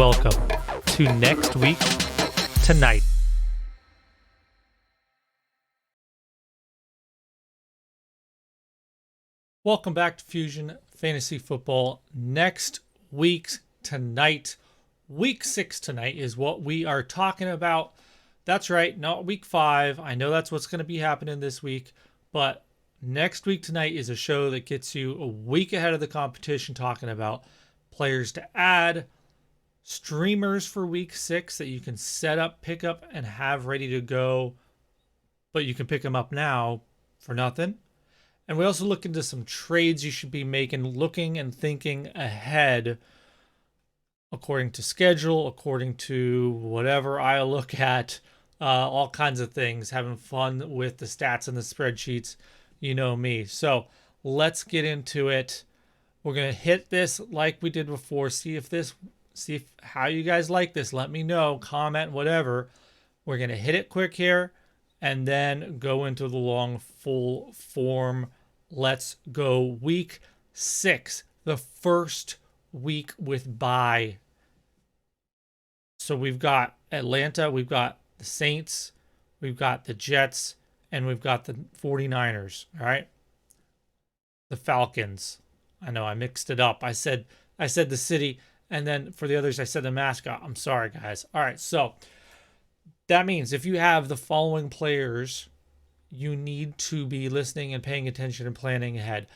welcome to Next Week Tonight. Welcome back to Fusion Fantasy Football. Next week's tonight, week 6 tonight is what we are talking about. That's right, not week 5. I know that's what's going to be happening this week, but next week tonight is a show that gets you a week ahead of the competition, talking about players to add, streamers for week 6 that you can set up, pick up, and have ready to go, but you can pick them up now for nothing. And we also look into some trades you should be making, looking and thinking ahead according to schedule, according to whatever I look at, all kinds of things, having fun with the stats and the spreadsheets. You know me. So let's get into it. We're going to hit this like we did before. See if how you guys like this. Let me know, comment, whatever. We're going to hit it quick here and then go into the long full form. Let's go week 6, the first week with bye. So we've got Atlanta, we've got the Saints, we've got the Jets, and we've got the 49ers, all right? The Falcons. I know I mixed it up. I said the city, and then for the others I said the mascot. I'm sorry, guys. All right, so that means if you have the following players, you need to be listening and paying attention and planning ahead.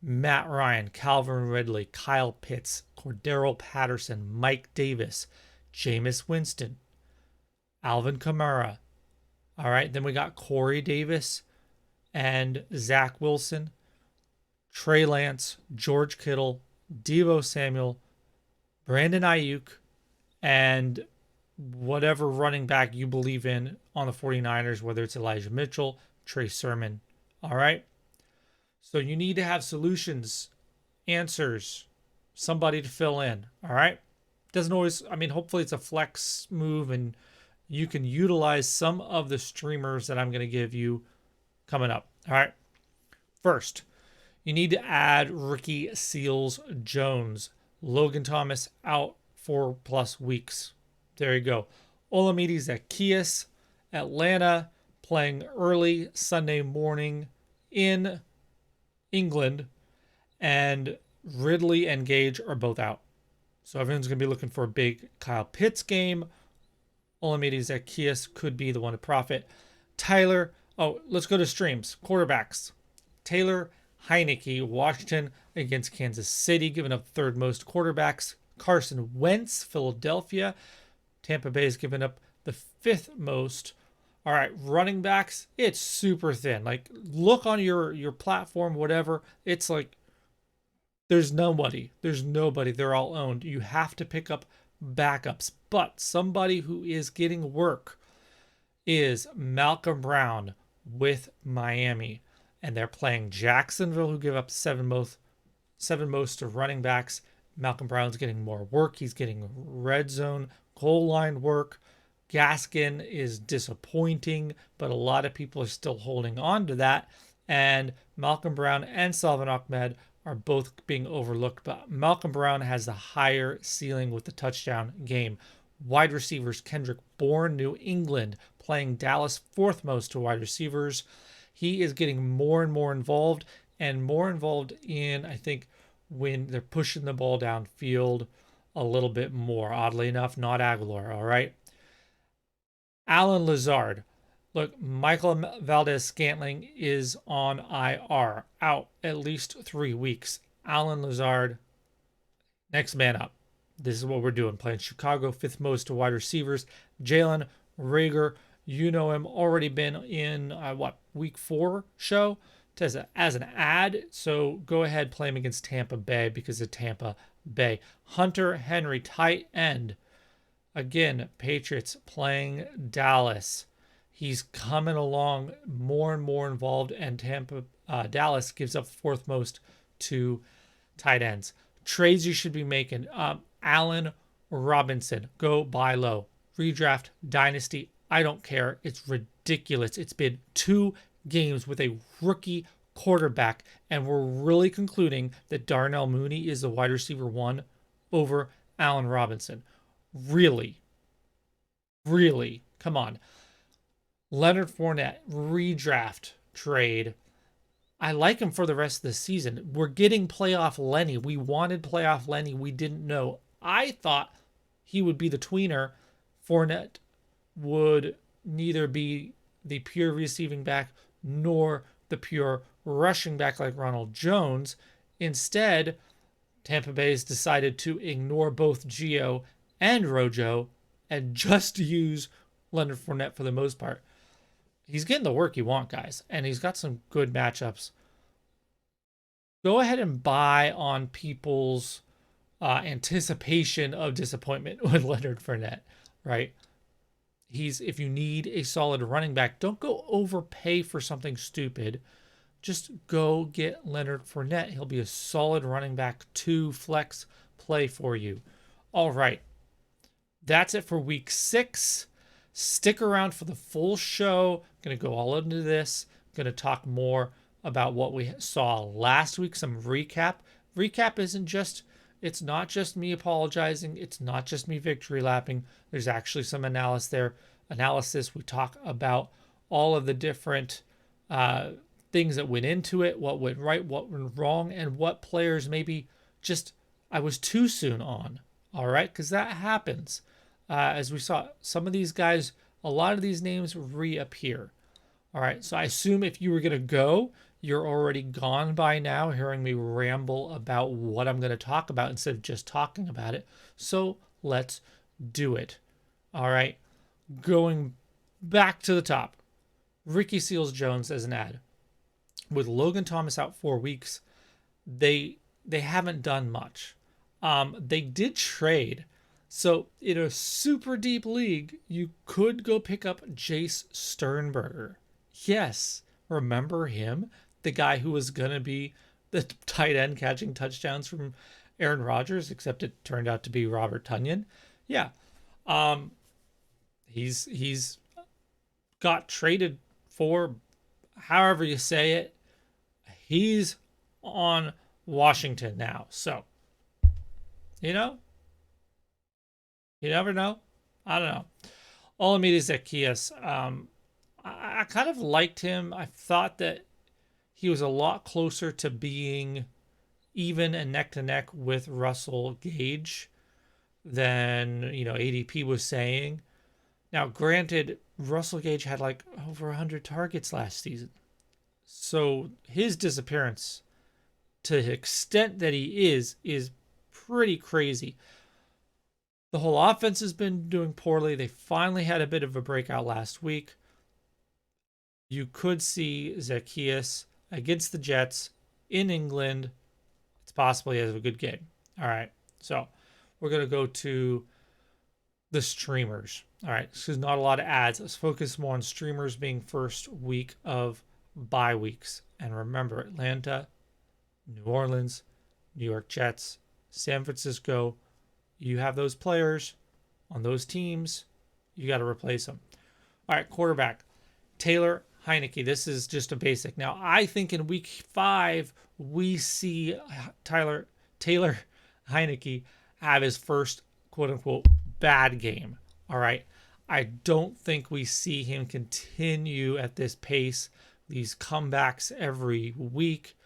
Matt Ryan, Calvin Ridley, Kyle Pitts, Cordero Patterson, Mike Davis, Jameis Winston, Alvin Kamara. All right, then we got Corey Davis and Zach Wilson, Trey Lance, George Kittle, Deebo Samuel, Brandon Ayuk, and whatever running back you believe in on the 49ers, whether it's Elijah Mitchell, Trey Sermon. All right. So you need to have solutions, answers, somebody to fill in. All right. Doesn't always, hopefully it's a flex move and you can utilize some of the streamers that I'm going to give you coming up. All right. First, you need to add Ricky Seals-Jones. Logan Thomas out 4+ weeks. There you go. Olamide Zaccheaus, Atlanta, playing early Sunday morning in England, and Ridley and Gage are both out. So everyone's going to be looking for a big Kyle Pitts game. Olamide Zaccheaus could be the one to profit. Let's go to streams. Quarterbacks. Taylor Heineke, Washington against Kansas City, giving up third most quarterbacks. Carson Wentz, Philadelphia. Tampa Bay is giving up the 5th most. All right, running backs, it's super thin. Like, look on your platform, whatever. It's like there's nobody. They're all owned. You have to pick up backups. But somebody who is getting work is Malcolm Brown with Miami. And they're playing Jacksonville, who give up 7 most to running backs. Malcolm Brown's getting more work. He's getting red zone, goal line work. Gaskin is disappointing, but a lot of people are still holding on to that. And Malcolm Brown and Salvon Ahmed are both being overlooked, but Malcolm Brown has the higher ceiling with the touchdown game. Wide receivers, Kendrick Bourne, New England, playing Dallas, 4th most to wide receivers. He is getting more and more involved in, I think, when they're pushing the ball downfield a little bit more. Oddly enough, not Aguilar, all right? Allen Lazard. Look, Michael Valdez-Scantling is on IR, out at least 3 weeks. Allen Lazard, next man up. This is what we're doing. Playing Chicago, 5th most to wide receivers. Jalen Reagor, you know him, already been in, week 4 show as an ad. So go ahead, play him against Tampa Bay because of Tampa Bay. Hunter Henry, tight end. Again, Patriots playing Dallas. He's coming along more and more involved, and Dallas gives up 4th most to tight ends. Trades you should be making. Allen Robinson, go buy low. Redraft, dynasty, I don't care. It's ridiculous. It's been 2 games with a rookie quarterback, and we're really concluding that Darnell Mooney is the wide receiver 1 over Allen Robinson. Really, really, come on. Leonard Fournette, redraft trade. I like him for the rest of the season. We're getting playoff Lenny. We wanted playoff Lenny. We didn't know. I thought he would be the tweener. Fournette would neither be the pure receiving back nor the pure rushing back like Ronald Jones. Instead, Tampa Bay has decided to ignore both Gio and Rojo and just use Leonard Fournette for the most part. He's getting the work you want, guys, and he's got some good matchups. Go ahead and buy on people's anticipation of disappointment with Leonard Fournette, right? If you need a solid running back, don't go overpay for something stupid. Just go get Leonard Fournette. He'll be a solid running back 2 flex play for you. All right. That's it for week 6. Stick around for the full show. I'm going to go all into this. I'm going to talk more about what we saw last week, some recap. Recap it's not just me apologizing. It's not just me victory lapping. There's actually some analysis there. We talk about all of the different things that went into it, what went right, what went wrong, and what players maybe just I was too soon on. All right, because that happens. As we saw, some of these guys, a lot of these names reappear. All right, so I assume if you were going to go, you're already gone by now, hearing me ramble about what I'm going to talk about instead of just talking about it. So let's do it. All right, going back to the top. Ricky Seals-Jones as an ad. With Logan Thomas out 4 weeks, they haven't done much. They did trade. So in a super deep league, you could go pick up Jace Sternberger. Yes, remember him? The guy who was going to be the tight end catching touchdowns from Aaron Rodgers, except it turned out to be Robert Tonyan. Yeah. He's got traded for, however you say it. He's on Washington now. So, you never know. I don't know. Olamide Zaccheaus. I kind of liked him. I thought that he was a lot closer to being even and neck to neck with Russell Gage than, ADP was saying. Now, granted, Russell Gage had like over 100 targets last season. So his disappearance, to the extent that he is pretty crazy. The whole offense has been doing poorly. They finally had a bit of a breakout last week. You could see Zaccheaus against the Jets in England. It's possible he has a good game. All right. So we're going to go to the streamers. All right. This is not a lot of ads. Let's focus more on streamers being first week of bye weeks. And remember, Atlanta, New Orleans, New York Jets, San Francisco. You have those players on those teams. You got to replace them. All right, quarterback. Taylor Heinicke. This is just a basic. Now, I think in week 5, we see Taylor Heinicke have his first quote-unquote bad game. All right. I don't think we see him continue at this pace, these comebacks every week.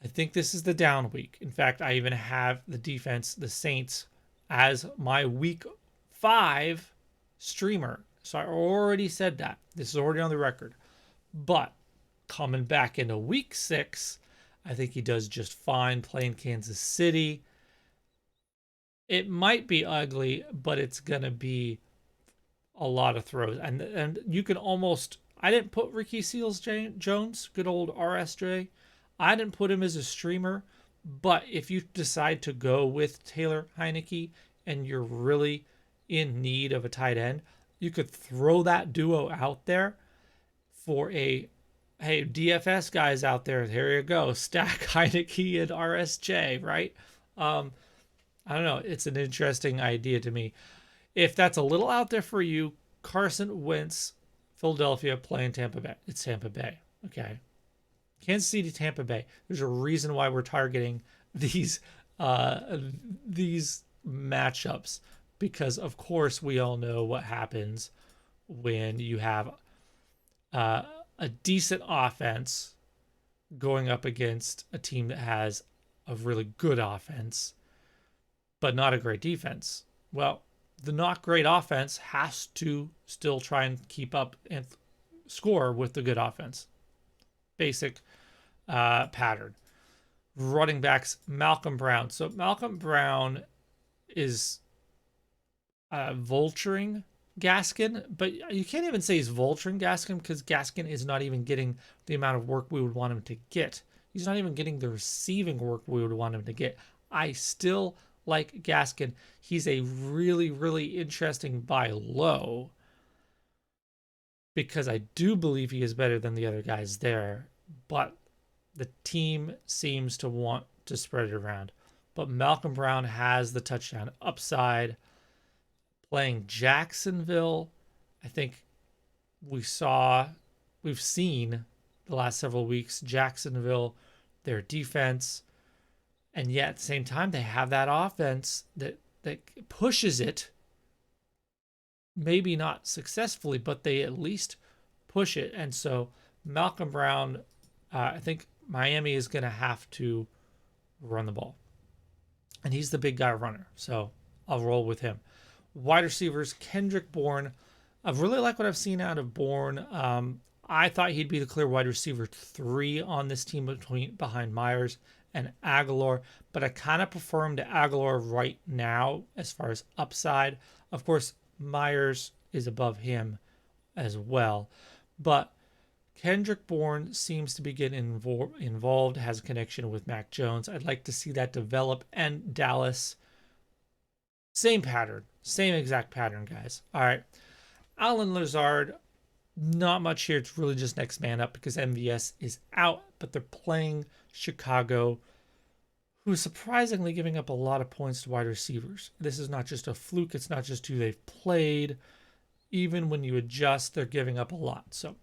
I think this is the down week. In fact, I even have the defense, the Saints, as my week 5 streamer. So I already said that. This is already on the record. But coming back into week 6, I think he does just fine playing Kansas City. It might be ugly, but it's going to be a lot of throws. And you can almost... I didn't put Ricky Seals-Jones, good old RSJ. I didn't put him as a streamer. But if you decide to go with Taylor Heinicke and you're really in need of a tight end, you could throw that duo out there for hey, DFS guys out there, here you go. Stack Heinicke and RSJ, right? I don't know. It's an interesting idea to me. If that's a little out there for you, Carson Wentz, Philadelphia playing Tampa Bay. It's Tampa Bay, okay? Kansas City, Tampa Bay. There's a reason why we're targeting these matchups. because, of course, we all know what happens when you have uh, a decent offense going up against a team that has a really good offense, but not a great defense. Well, the not great offense has to still try and keep up and score with the good offense. Basic pattern. Running backs, Malcolm Brown. So Malcolm Brown is vulturing Gaskin, but you can't even say he's vulturing Gaskin because Gaskin is not even getting the amount of work we would want him to get. He's not even getting the receiving work we would want him to get. I still like Gaskin. He's a really, really interesting buy low because I do believe he is better than the other guys there, but the team seems to want to spread it around. But Malcolm Brown has the touchdown upside. Playing Jacksonville, I think we've seen the last several weeks, Jacksonville, their defense, and yet at the same time, they have that offense that pushes it. Maybe not successfully, but they at least push it. And so Malcolm Brown, I think Miami is going to have to run the ball. And he's the big guy runner. So I'll roll with him. Wide receivers, Kendrick Bourne. I really like what I've seen out of Bourne. I thought he'd be the clear wide receiver 3 on this team behind Myers and Aguilar, but I kind of prefer him to Aguilar right now as far as upside. Of course, Myers is above him as well, but Kendrick Bourne seems to be getting involved, has a connection with Mac Jones. I'd like to see that develop. And Dallas, same pattern, same exact pattern, guys. All right. Allen Lazard, not much here. It's really just next man up because MVS is out, but they're playing Chicago, who's surprisingly giving up a lot of points to wide receivers. This is not just a fluke. It's not just who they've played. Even when you adjust, they're giving up a lot. So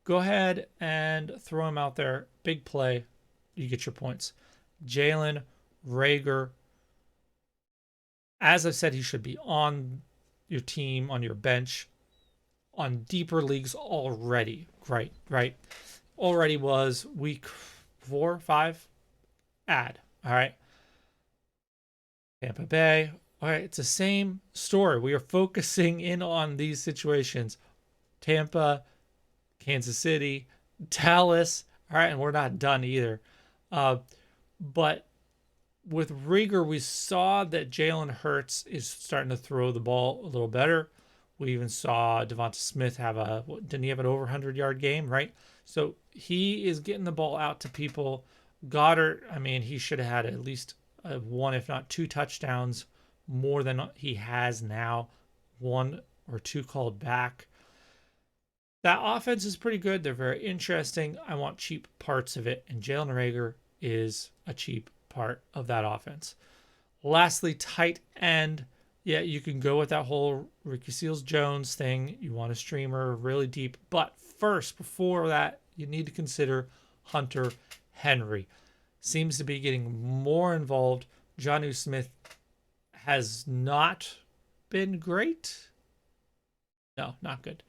go ahead and throw him out there. Big play. You get your points. Jalen Reagor. As I said, he should be on your team, on your bench, on deeper leagues already. Right. Already was week 4, 5. Add. All right. Tampa Bay. All right. It's the same story. We are focusing in on these situations. Tampa, Kansas City, Dallas. All right. And we're not done either. But with Reagor, we saw that Jalen Hurts is starting to throw the ball a little better. We even saw Devonta Smith didn't he have an over 100-yard game, right? So he is getting the ball out to people. Goddard, I mean, he should have had at least 1, if not 2 touchdowns more than he has now. 1 or 2 called back. That offense is pretty good. They're very interesting. I want cheap parts of it, and Jalen Reagor is a cheap part of that offense. Lastly, tight end. Yeah, you can go with that whole Ricky Seals-Jones thing. You want a streamer really deep. But first, before that, you need to consider Hunter Henry. Seems to be getting more involved. Jonnu Smith has not been great. No, not good.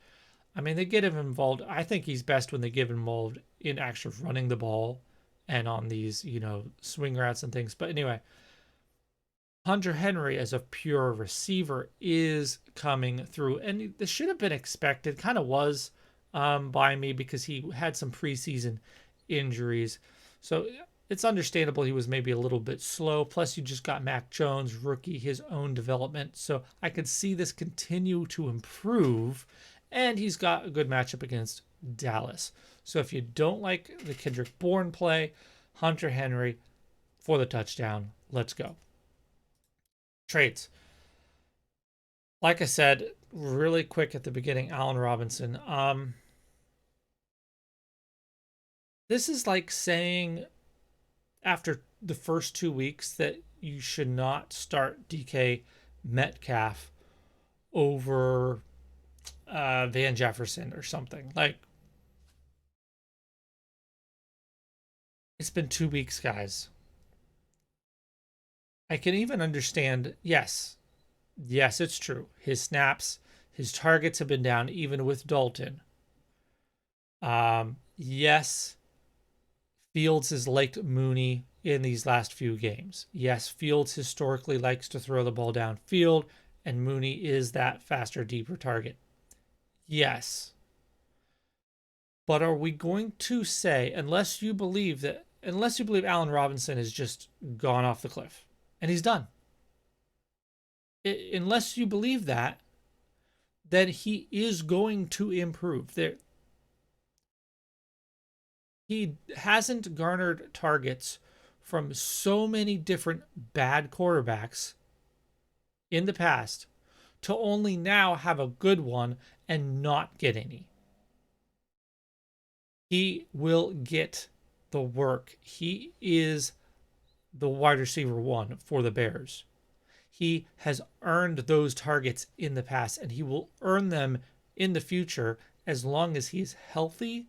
I mean, they get him involved. I think he's best when they get him involved in actually running the ball and on these, swing routes and things. But anyway, Hunter Henry as a pure receiver is coming through. And this should have been expected, kind of was by me because he had some preseason injuries. So it's understandable he was maybe a little bit slow. Plus, you just got Mac Jones, rookie, his own development. So I could see this continue to improve. And he's got a good matchup against Dallas. So if you don't like the Kendrick Bourne play, Hunter Henry for the touchdown. Let's go. Trades. Like I said, really quick at the beginning, Allen Robinson. This is like saying after the first 2 weeks that you should not start DK Metcalf over Van Jefferson or something. Like, it's been 2 weeks, guys. I can even understand, yes, Yes, it's true. His snaps, his targets have been down even with Dalton. Yes, Fields has liked Mooney in these last few games. Yes, Fields historically likes to throw the ball downfield, and Mooney is that faster, deeper target. Yes. But are we going to say, unless you believe Allen Robinson has just gone off the cliff and he's done, unless you believe that, then he is going to improve. He hasn't garnered targets from so many different bad quarterbacks in the past to only now have a good one and not get any. He will get the work. He is the wide receiver one for the Bears. He has earned those targets in the past and he will earn them in the future as long as he's healthy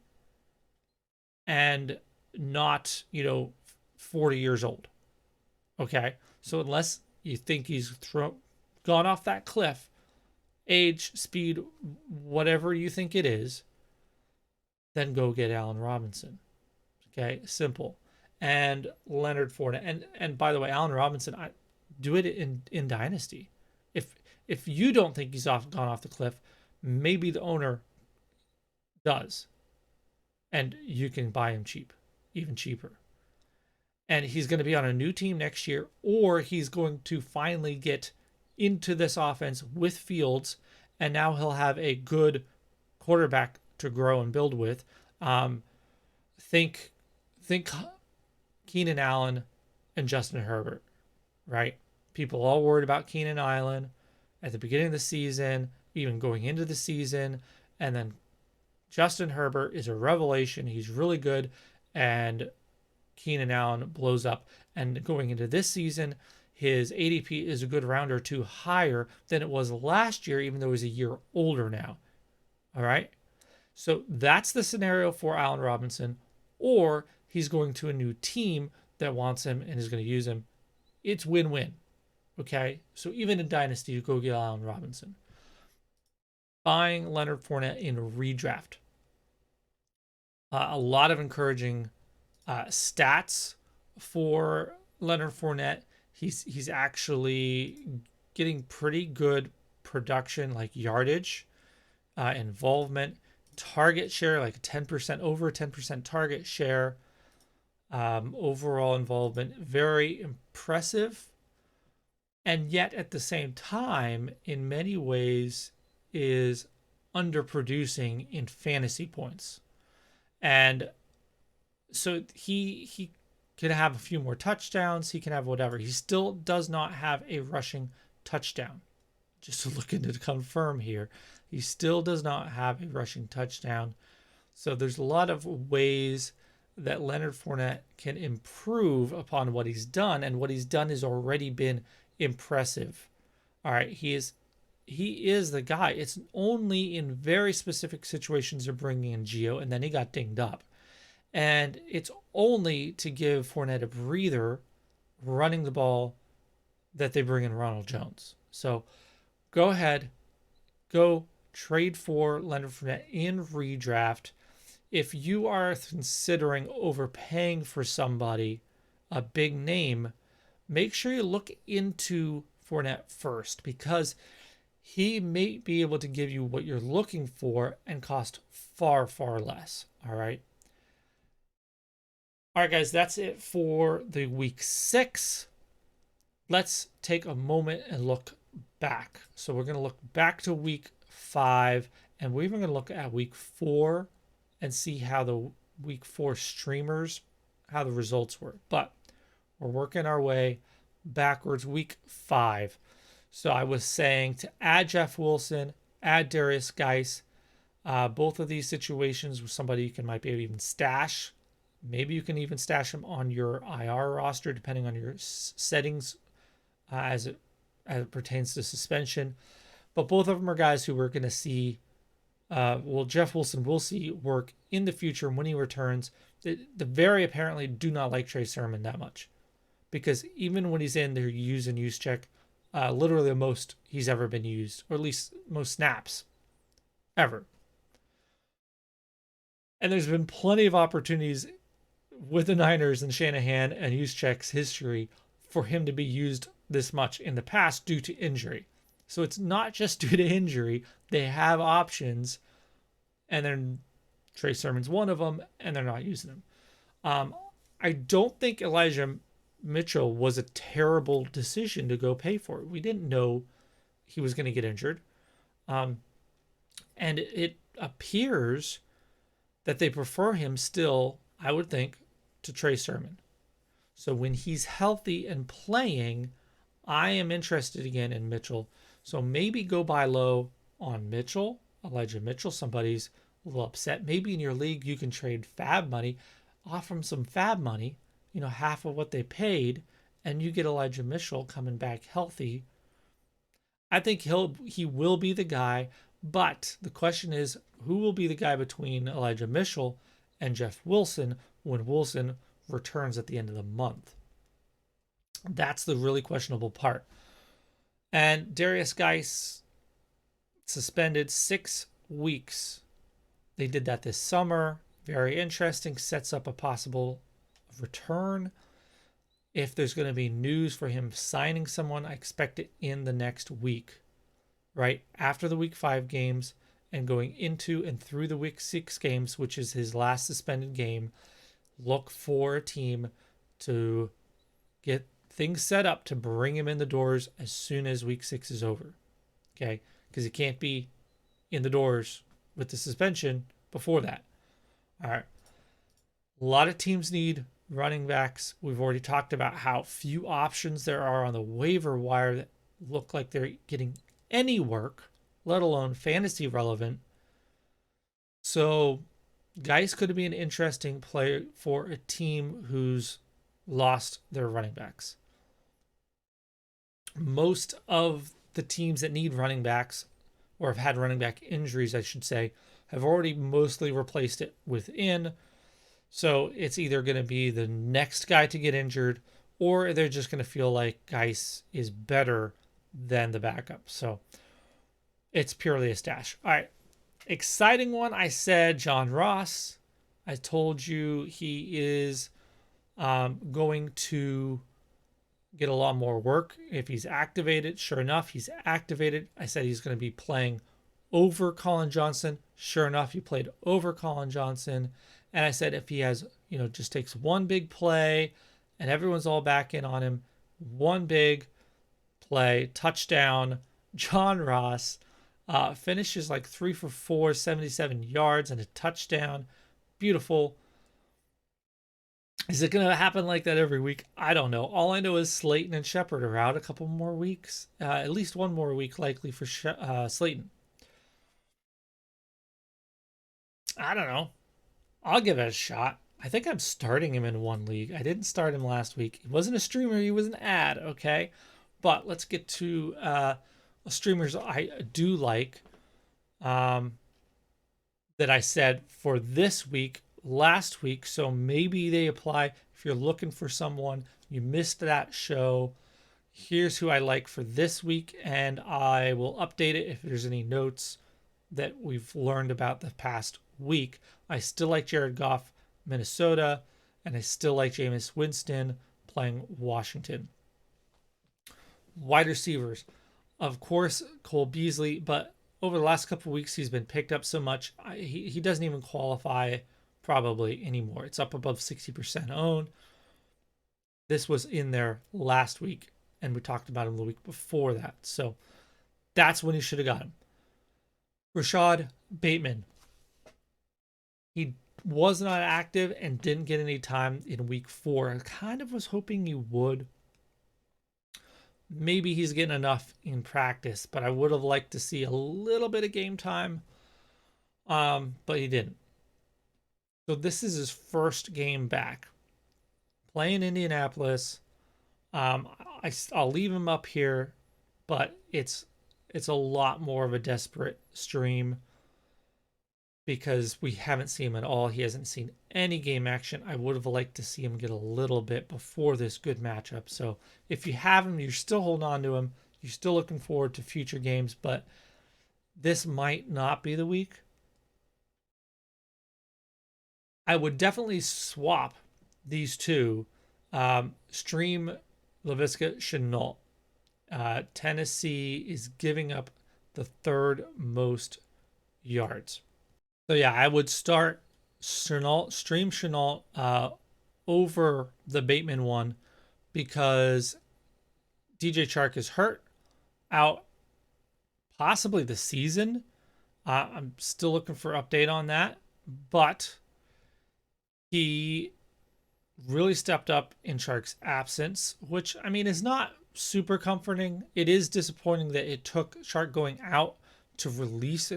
and not, 40 years old. Okay? So unless you think he's gone off that cliff, age, speed, whatever you think it is, then go get Allen Robinson. Okay? Simple. And Leonard Fournette. And by the way, Allen Robinson, I do it in Dynasty. If you don't think he's gone off the cliff, maybe the owner does. And you can buy him cheap, even cheaper. And he's going to be on a new team next year, or he's going to finally get into this offense with Fields, and now he'll have a good quarterback to grow and build with. Think Keenan Allen and Justin Herbert, right? People all worried about Keenan Allen at the beginning of the season, even going into the season, and then Justin Herbert is a revelation. He's really good, and Keenan Allen blows up. And going into this season, his ADP is a good round or two higher than it was last year, even though he's a year older now. All right? So that's the scenario for Allen Robinson, or he's going to a new team that wants him and is going to use him. It's win-win. Okay? So even in Dynasty, you go get Allen Robinson. Buying Leonard Fournette in redraft. A lot of encouraging stats for Leonard Fournette. He's actually getting pretty good production, like yardage, involvement, target share, like 10%, over 10% target share, overall involvement, very impressive. And yet at the same time, in many ways, is underproducing in fantasy points. And so he can have a few more touchdowns. He can have whatever. He still does not have a rushing touchdown. Just looking to confirm here, he still does not have a rushing touchdown. So there's a lot of ways that Leonard Fournette can improve upon what he's done, and what he's done has already been impressive. All right, he is the guy. It's only in very specific situations they're bringing in Gio, and then he got dinged up. And it's only to give Fournette a breather running the ball that they bring in Ronald Jones. So go ahead, go trade for Leonard Fournette in redraft. If you are considering overpaying for somebody, a big name, make sure you look into Fournette first, because he may be able to give you what you're looking for and cost far, far less. All right. All right, guys, that's it for the week 6. Let's take a moment and look back. So we're going to look back to week 5, and we're even going to look at week 4 and see how the week 4 streamers, how the results were. But we're working our way backwards. Week 5. So I was saying to add Jeff Wilson, add Darius Geis. Both of these situations with somebody you can might be able to even stash. Maybe you can even stash him on your IR roster, depending on your settings as it pertains to suspension. But both of them are guys who we're going to see. Jeff Wilson will see work in the future when he returns. The very apparently do not like Trey Sermon that much, because even when he's in, they're use check Literally the most he's ever been used, or at least most snaps ever. And there's been plenty of opportunities with the Niners and Shanahan and Juszczyk's history for him to be used this much in the past due to injury. So it's not just due to injury. They have options, and then Trey Sermon's one of them, and they're not using him. I don't think Elijah Mitchell was a terrible decision to go pay for. We didn't know he was going to get injured. And it appears that they prefer him still, I would think, to Trey Sermon. So when he's healthy and playing, I am interested again in Mitchell. So maybe go buy low on Mitchell, Elijah Mitchell. Somebody's a little upset. Maybe in your league you can trade fab money, offer them some fab money, half of what they paid, and you get Elijah Mitchell coming back healthy. I think he will be the guy, but the question is, who will be the guy between Elijah Mitchell and Jeff Wilson when Wilson returns at the end of the month? That's the really questionable part. And Derrius Guice suspended 6 weeks. They did that this summer. Very interesting. Sets up a possible return. If there's going to be news for him signing someone, I expect it in the next week, right after the week 5 games and going into and through the week 6 games, which is his last suspended game. Look for a team to get things set up to bring him in the doors as soon as week 6 is over. Okay? Because he can't be in the doors with the suspension before that. All right. A lot of teams need running backs. We've already talked about how few options there are on the waiver wire that look like they're getting any work, let alone fantasy relevant. So Guice could be an interesting player for a team who's lost their running backs. Most of the teams that need running backs, or have had running back injuries, I should say, have already mostly replaced it within. So it's either going to be the next guy to get injured, or they're just going to feel like Guice is better than the backup. So it's purely a stash. All right. Exciting one. I said John Ross. I told you he is going to get a lot more work if he's activated. Sure enough, he's activated. I said he's going to be playing over Colin Johnson. Sure enough, he played over Colin Johnson. And I said if he has, just takes one big play and everyone's all back in on him, one big play, touchdown, John Ross finishes like 3 for 4, 77 yards and a touchdown. Beautiful. Is it going to happen like that every week? I don't know. All I know is Slayton and Shepard are out a couple more weeks. At least one more week likely for Slayton. I don't know. I'll give it a shot. I think I'm starting him in one league. I didn't start him last week. He wasn't a streamer. He was an ad, okay? But let's get to streamers I do like that I said for this week, last week. So maybe they apply. If you're looking for someone, you missed that show, here's who I like for this week. And I will update it if there's any notes that we've learned about the past week. I still like Jared Goff, Minnesota, and I still like Jameis Winston playing Washington. Wide receivers, of course, Cole Beasley, but over the last couple of weeks, he's been picked up so much, he doesn't even qualify probably anymore. It's up above 60% owned. This was in there last week, and we talked about him the week before that. So that's when he should have got him. Rashad Bateman. He was not active and didn't get any time in week 4. I kind of was hoping he would. Maybe he's getting enough in practice, but I would have liked to see a little bit of game time. But he didn't. So this is his first game back. Playing Indianapolis. I'll leave him up here, but it's a lot more of a desperate stream because we haven't seen him at all. He hasn't seen any game action. I would have liked to see him get a little bit before this good matchup. So if you have him, you're still holding on to him. you're still looking forward to future games, but this might not be the week. I would definitely swap these two. Stream Laviska Shenault. Tennessee is giving up the third most yards. So yeah, I would start Shenault, stream Shenault over the Bateman one because DJ Chark is hurt, out possibly the season. I'm still looking for update on that, but he really stepped up in Chark's absence, which I mean is not super comforting. It is disappointing that it took Chark going out to release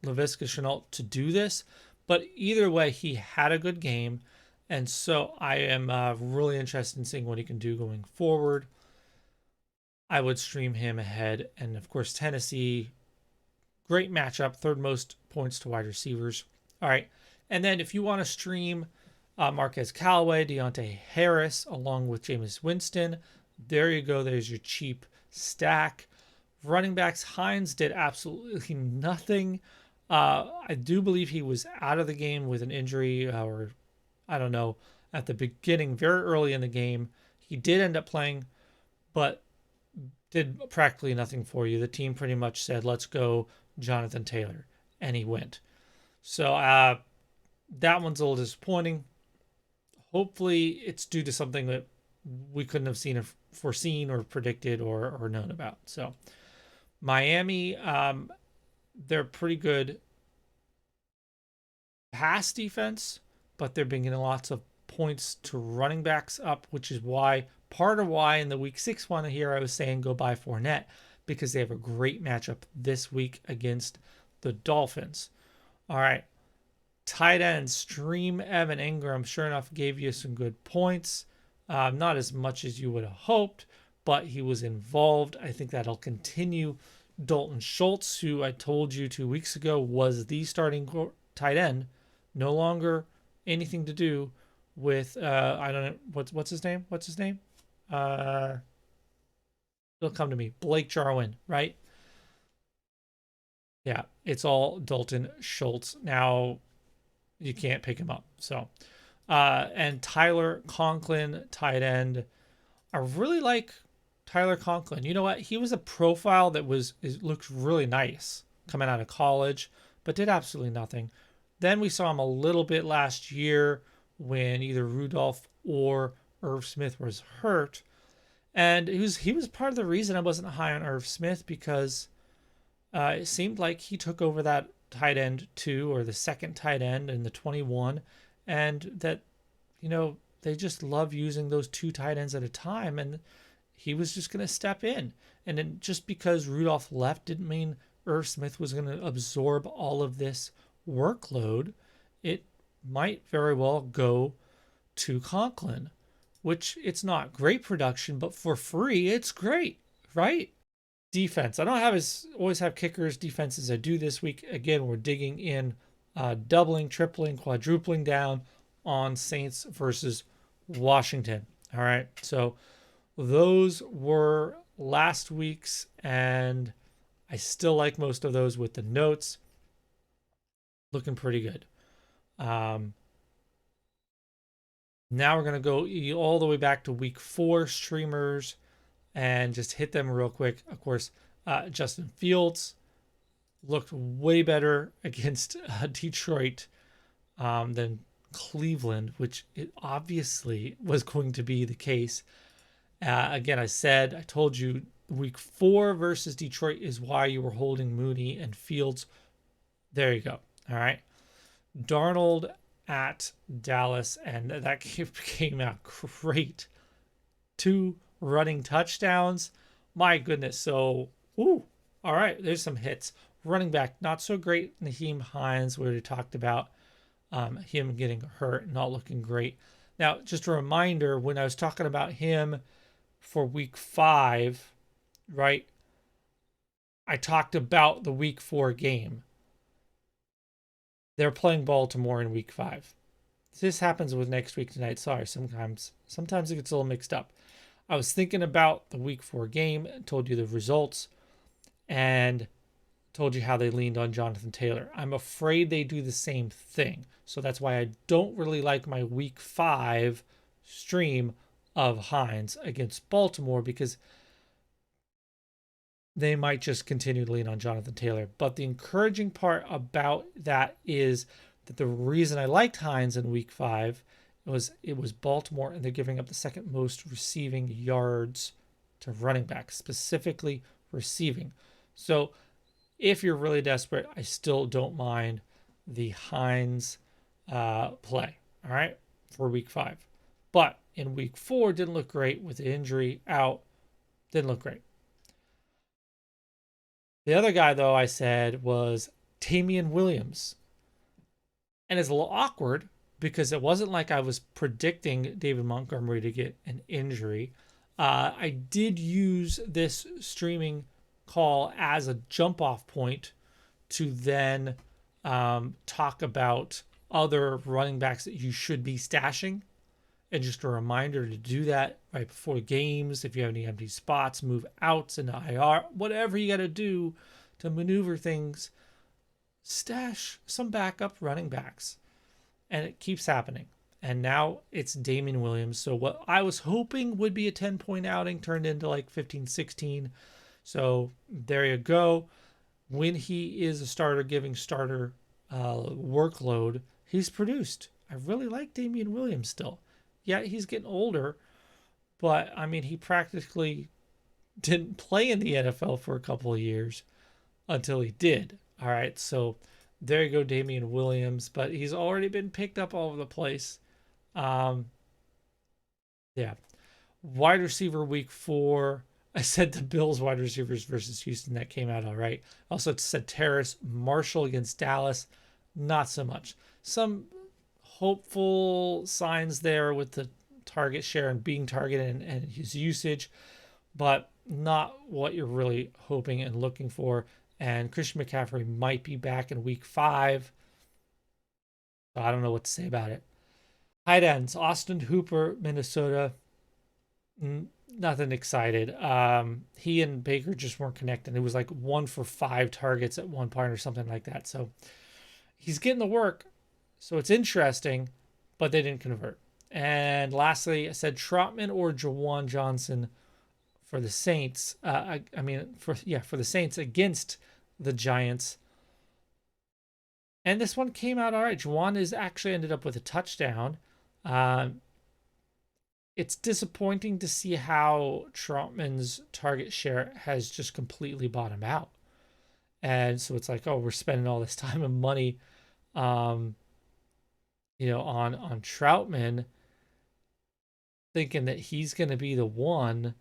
Laviska Shenault to do this, but either way, he had a good game, and so I am really interested in seeing what he can do going forward. I would stream him ahead, and of course Tennessee, great matchup, third most points to wide receivers. All right, and then if you want to stream Marquez Callaway, Deontay Harris, along with Jameis Winston, there you go. There's your cheap stack. Running backs, Hines did absolutely nothing. I do believe he was out of the game with an injury, or I don't know, at the beginning, very early in the game. He did end up playing, but did practically nothing for you. The team pretty much said, let's go Jonathan Taylor, and he went. So that one's a little disappointing. Hopefully it's due to something that we couldn't have seen or foreseen or predicted or known about. So Miami, they're pretty good pass defense, but they're bringing lots of points to running backs up, which is why part of why in the week 6 one here I was saying go buy Fournette, because they have a great matchup this week against the Dolphins. All right. Tight end, stream Evan Ingram, sure enough, gave you some good points. Not as much as you would have hoped, but he was involved. I think that'll continue. Dalton Schultz, who I told you 2 weeks ago was the starting tight end, no longer anything to do with I don't know what's his name. What's his name? It'll come to me. Blake Jarwin, right? Yeah, it's all Dalton Schultz now. You can't pick him up. So, and Tyler Conklin, tight end. I really like Tyler Conklin. You know what? He was a profile that looked really nice coming out of college, but did absolutely nothing. Then we saw him a little bit last year when either Rudolph or Irv Smith was hurt, and he was part of the reason I wasn't high on Irv Smith, because it seemed like he took over that tight end 2 or the second tight end in the 21, and that, you know, they just love using those 2 tight ends at a time, and he was just going to step in. And then just because Rudolph left didn't mean Irv Smith was going to absorb all of this workload. It might very well go to Conklin, which it's not great production, but for free, it's great, right? Defense. I don't always have kickers defense as I do this week. Again, we're digging in, doubling, tripling, quadrupling down on Saints versus Washington. All right. So those were last week's, and I still like most of those with the notes. Looking pretty good. Now we're going to go all the way back to week 4 streamers and just hit them real quick. Of course, Justin Fields looked way better against Detroit than Cleveland, which it obviously was going to be the case. Again, I told you week 4 versus Detroit is why you were holding Mooney and Fields. There you go. All right. Darnold at Dallas, and that came out great. 2 running touchdowns. My goodness. So, all right, there's some hits. Running back, not so great. Nyheim Hines, we already talked about him getting hurt, not looking great. Now, just a reminder, when I was talking about him for week 5, right, I talked about the week 4 game. They're playing Baltimore in week 5. This happens with next week tonight. Sorry, sometimes it gets a little mixed up. I was thinking about the week 4 game, told you the results, and told you how they leaned on Jonathan Taylor. I'm afraid they do the same thing. So that's why I don't really like my week 5 stream of Hines against Baltimore, because they might just continue to lean on Jonathan Taylor. But the encouraging part about that is that the reason I liked Hines in week 5 was it was Baltimore, and they're giving up the second most receiving yards to running backs, specifically receiving. So if you're really desperate, I still don't mind the Hines play, all right, for week 5. But in week 4, didn't look great with the injury out. Didn't look great. The other guy, though, I said was Damian Williams. And it's a little awkward because it wasn't like I was predicting David Montgomery to get an injury. I did use this streaming call as a jump off point to then talk about other running backs that you should be stashing. And just a reminder to do that right before games. If you have any empty spots, move outs into IR, whatever you got to do to maneuver things, stash some backup running backs. And it keeps happening. And now it's Damian Williams. So what I was hoping would be a 10-point outing turned into like 15, 16. So there you go. When he is a starter, giving starter workload, he's produced. I really like Damian Williams still. Yeah, he's getting older, but I mean, he practically didn't play in the NFL for a couple of years until he did. All right, so there you go, Damian Williams, but he's already been picked up all over the place. Yeah. Wide receiver week 4. I said the Bills wide receivers versus Houston. That came out all right. Also, said Terrace Marshall against Dallas. Not so much. Some hopeful signs there with the target share and being targeted and his usage, but not what you're really hoping and looking for. And Christian McCaffrey might be back in week 5. So I don't know what to say about it. Tight ends, Austin Hooper, Minnesota. Nothing excited. He and Baker just weren't connecting. It was like 1 for 5 targets at one point or something like that. So he's getting the work. So it's interesting, but they didn't convert. And lastly, I said Trotman or Jawan Johnson for the Saints. For the Saints against the Giants. And this one came out all right. Jawan is actually ended up with a touchdown. It's disappointing to see how Trotman's target share has just completely bottomed out. And so it's like, oh, we're spending all this time and money on Trautman, thinking that he's going to be the one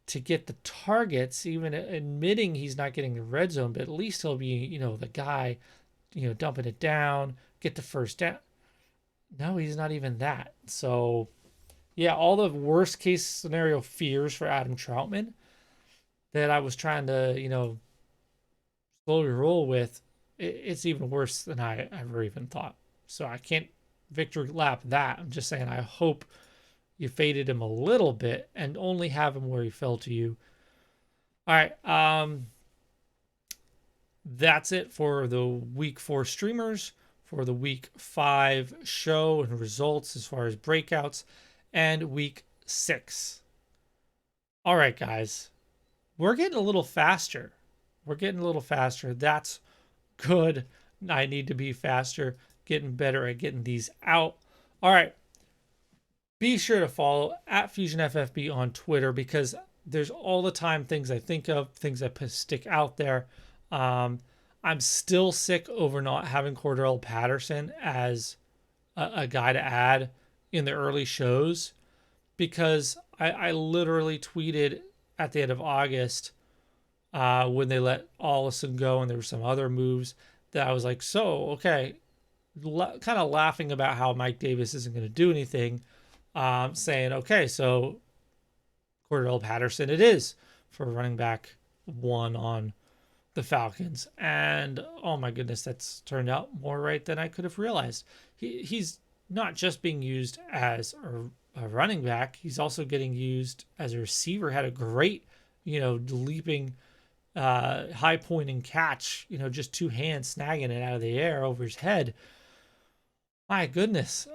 to get the targets, even admitting he's not getting the red zone, but at least he'll be, the guy, dumping it down, get the first down. No, he's not even that. So, yeah, all the worst case scenario fears for Adam Trautman that I was trying to, slowly roll with, it's even worse than I ever even thought. So I can't victory lap that. I'm just saying I hope you faded him a little bit and only have him where he fell to you. All right. That's it for the week 4 streamers, for the week 5 show and results as far as breakouts, and week 6. All right, guys. We're getting a little faster. That's good. I need to be faster, getting better at getting these out. All right. Be sure to follow at FusionFFB on Twitter, because there's all the time things I think of, things that stick out there. I'm still sick over not having Cordell Patterson as a guy to add in the early shows, because I literally tweeted at the end of August when they let Allison go and there were some other moves that I was like, so, okay, kind of laughing about how Mike Davis isn't going to do anything, saying, okay, so Cordell Patterson it is for running back 1 on the Falcons. And oh my goodness, that's turned out more right than I could have realized. He's not just being used as a running back. He's also getting used as a receiver. Had a great, leaping, high pointing catch. Just two hands snagging it out of the air over his head. My goodness.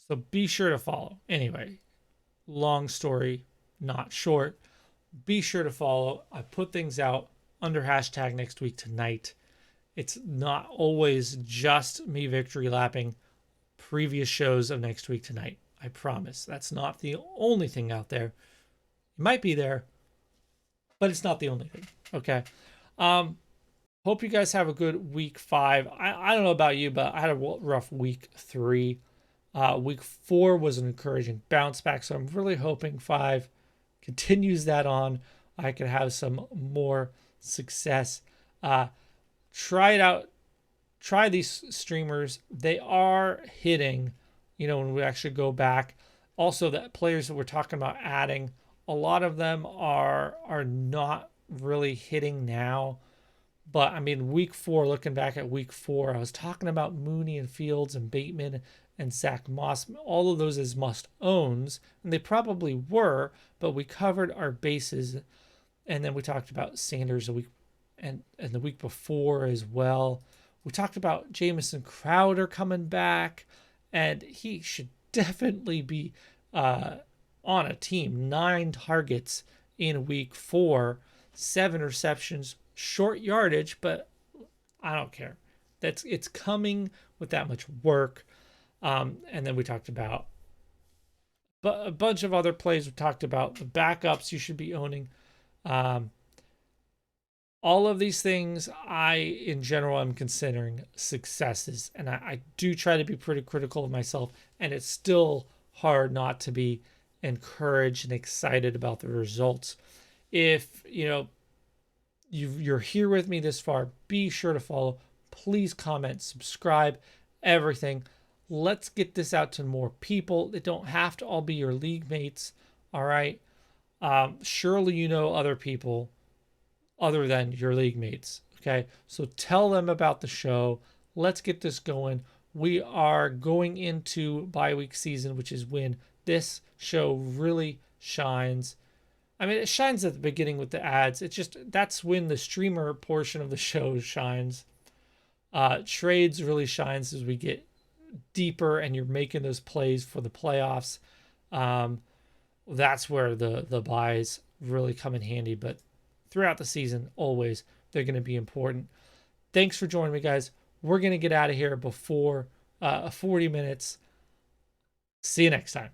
So be sure to follow. Anyway, long story, not short. Be sure to follow. I put things out under hashtag next week tonight. It's not always just me victory lapping previous shows of next week tonight. I promise. That's not the only thing out there. It might be there, but it's not the only thing. Okay. Hope you guys have a good week 5. I don't know about you, but I had a rough week 3. Week 4 was an encouraging bounce back, so I'm really hoping 5 continues that on. I could have some more success. Try it out. Try these streamers. They are hitting, when we actually go back. Also, the players that we're talking about adding, a lot of them are not really hitting now. But I mean, week 4, looking back at week 4, I was talking about Mooney and Fields and Bateman and Zach Moss, all of those as must owns, and they probably were, but we covered our bases. And then we talked about Sanders a week and the week before as well. We talked about Jamison Crowder coming back, and he should definitely be on a team. 9 targets in week 4, 7 receptions, short yardage, but I don't care. It's coming with that much work. And then we talked about a bunch of other plays. We talked about the backups you should be owning. All of these things, in general, I'm considering successes. And I do try to be pretty critical of myself. And it's still hard not to be encouraged and excited about the results. If, you're here with me this far, be sure to follow. Please comment, subscribe, everything. Let's get this out to more people. They don't have to all be your league mates. All right. Surely other people other than your league mates. Okay. So tell them about the show. Let's get this going. We are going into bye week season, which is when this show really shines. I mean, it shines at the beginning with the ads. That's when the streamer portion of the show shines. Trades really shines as we get deeper and you're making those plays for the playoffs. That's where the buys really come in handy. But throughout the season, always, they're going to be important. Thanks for joining me, guys. We're going to get out of here before 40 minutes. See you next time.